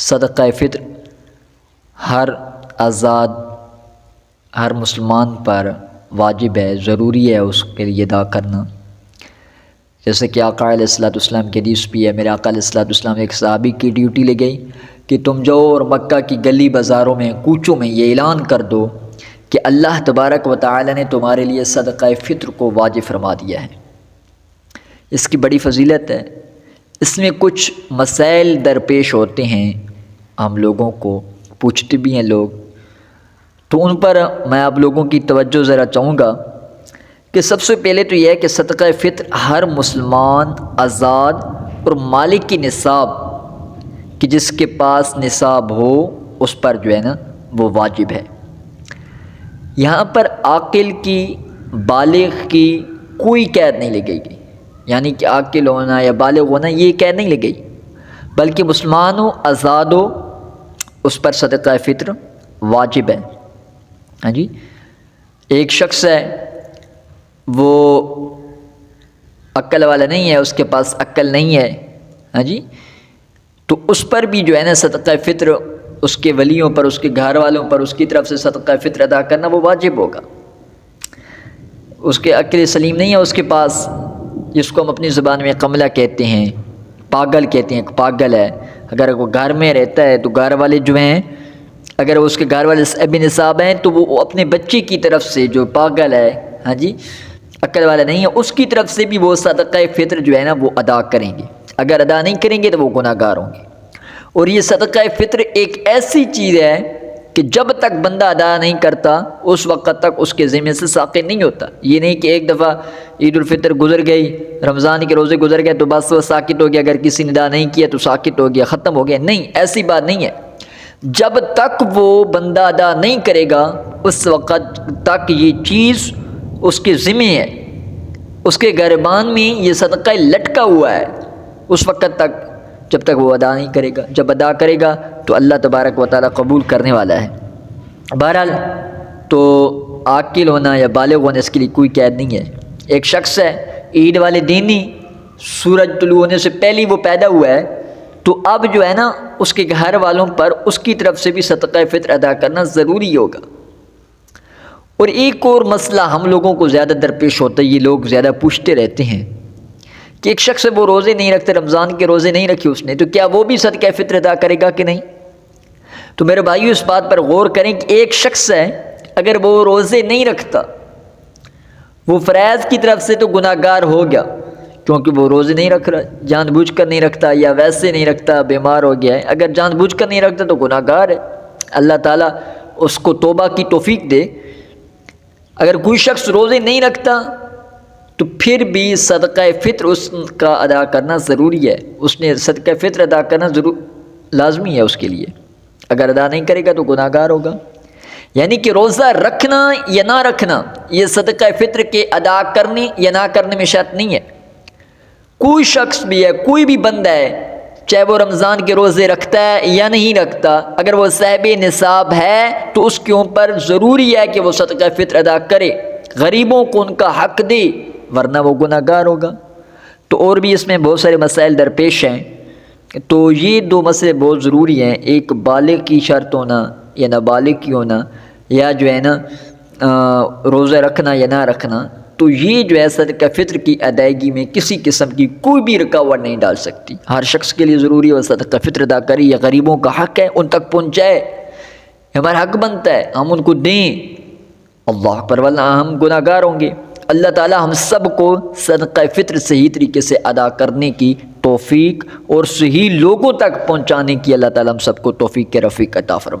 صدقہ فطر ہر آزاد ہر مسلمان پر واجب ہے، ضروری ہے اس کے لیے ادا کرنا۔ جیسے کہ آقا علیہ الصلوۃ والسلام کی حدیث بھی ہے، میرے آقا علیہ الصلوۃ والسلام ایک صحابی کی ڈیوٹی لے گئی کہ تم جاؤ اور مکہ کی گلی بازاروں میں کوچوں میں یہ اعلان کر دو کہ اللہ تبارک و تعالی نے تمہارے لیے صدقہ فطر کو واجب فرما دیا ہے۔ اس کی بڑی فضیلت ہے۔ اس میں کچھ مسائل درپیش ہوتے ہیں، ہم لوگوں کو پوچھتے بھی ہیں لوگ، تو ان پر میں آپ لوگوں کی توجہ ذرا چاہوں گا کہ سب سے پہلے تو یہ ہے کہ صدقہ فطر ہر مسلمان آزاد اور مالک کی نصاب کہ جس کے پاس نصاب ہو اس پر جو ہے نا وہ واجب ہے۔ یہاں پر عاقل کی بالغ کی کوئی قید نہیں لگے گی، یعنی کہ عاقل ہونا یا بالغ ہونا یہ قید نہیں لگے گی، بلکہ مسلمان ہو آزاد ہو اس پر صدقہ فطر واجب ہے۔ ہاں جی، ایک شخص ہے وہ عقل والا نہیں ہے، اس کے پاس عقل نہیں ہے، ہاں جی، تو اس پر بھی جو ہے نا صدقہ فطر اس کے ولیوں پر، اس کے گھر والوں پر اس کی طرف سے صدقہ فطر ادا کرنا وہ واجب ہوگا۔ اس کے عقل سلیم نہیں ہے اس کے پاس، جس کو ہم اپنی زبان میں قملہ کہتے ہیں، پاگل کہتے ہیں، پاگل ہے، اگر وہ گھر میں رہتا ہے تو گھر والے جو ہیں اگر اس کے گھر والے صاحب نصاب ہیں تو وہ اپنے بچے کی طرف سے جو پاگل ہے، ہاں جی، عقل والا نہیں ہے، اس کی طرف سے بھی وہ صدقہ فطر جو ہے نا وہ ادا کریں گے۔ اگر ادا نہیں کریں گے تو وہ گناہ گار ہوں گے۔ اور یہ صدقہ فطر ایک ایسی چیز ہے کہ جب تک بندہ ادا نہیں کرتا اس وقت تک اس کے ذمہ سے ساقط نہیں ہوتا۔ یہ نہیں کہ ایک دفعہ عید الفطر گزر گئی، رمضان کے روزے گزر گئے تو بس وہ ساقط ہو گیا، اگر کسی نے ادا نہیں کیا تو ساقط ہو گیا، ختم ہو گیا۔ نہیں، ایسی بات نہیں ہے۔ جب تک وہ بندہ ادا نہیں کرے گا اس وقت تک یہ چیز اس کے ذمہ ہے، اس کے گربان میں یہ صدقہ لٹکا ہوا ہے اس وقت تک جب تک وہ ادا نہیں کرے گا۔ جب ادا کرے گا تو اللہ تبارک و تعالیٰ قبول کرنے والا ہے۔ بہرحال تو عاقل ہونا یا بالغ ہونا اس کے لیے کوئی قید نہیں ہے۔ ایک شخص ہے عید والے دن ہی سورج طلوع ہونے سے پہلے وہ پیدا ہوا ہے، تو اب جو ہے نا اس کے گھر والوں پر اس کی طرف سے بھی صدقہ فطر ادا کرنا ضروری ہوگا۔ اور ایک اور مسئلہ ہم لوگوں کو زیادہ درپیش ہوتا ہے، یہ لوگ زیادہ پوچھتے رہتے ہیں کہ ایک شخص وہ روزے نہیں رکھتے، رمضان کے روزے نہیں رکھے اس نے، تو کیا وہ بھی صدقہ فطر ادا کرے گا کہ نہیں؟ تو میرے بھائیو اس بات پر غور کریں کہ ایک شخص ہے اگر وہ روزے نہیں رکھتا، وہ فرائض کی طرف سے تو گناہ گار ہو گیا کیونکہ وہ روزے نہیں رکھ رہا، جان بوجھ کر نہیں رکھتا یا ویسے نہیں رکھتا، بیمار ہو گیا ہے، اگر جان بوجھ کر نہیں رکھتا تو گناہ گار ہے، اللہ تعالیٰ اس کو توبہ کی توفیق دے۔ اگر کوئی شخص روزے نہیں رکھتا تو پھر بھی صدقہ فطر اس کا ادا کرنا ضروری ہے، اس نے صدقہ فطر ادا کرنا لازمی ہے اس کے لیے، اگر ادا نہیں کرے گا تو گناہ گار ہوگا۔ یعنی کہ روزہ رکھنا یا نہ رکھنا یہ صدقہ فطر کے ادا کرنے یا نہ کرنے میں شرط نہیں ہے۔ کوئی شخص بھی ہے، کوئی بھی بندہ ہے، چاہے وہ رمضان کے روزے رکھتا ہے یا نہیں رکھتا، اگر وہ صاحب نصاب ہے تو اس کے اوپر ضروری ہے کہ وہ صدقہ فطر ادا کرے، غریبوں کو ان کا حق دے، ورنہ وہ گناہ گار ہوگا۔ تو اور بھی اس میں بہت سارے مسائل درپیش ہیں، تو یہ دو مسئلے بہت ضروری ہیں، ایک بالغ کی شرط ہونا یا نابالغ کی ہونا، یا جو ہے نا روزہ رکھنا یا نہ رکھنا، تو یہ جو ہے صدقہ فطر کی ادائیگی میں کسی قسم کی کوئی بھی رکاوٹ نہیں ڈال سکتی۔ ہر شخص کے لیے ضروری ہے وہ صدقہ فطر ادا کرے، یا غریبوں کا حق ہے ان تک پہنچائے، ہمارا حق بنتا ہے ہم ان کو دیں، اللہ پر ورنہ ہم گناہ گار ہوں گے۔ اللہ تعالی ہم سب کو صدقہ فطر صحیح طریقے سے ادا کرنے کی توفیق اور صحیح لوگوں تک پہنچانے کی اللہ تعالی ہم سب کو توفیق کے رفیق عطا فرمائے۔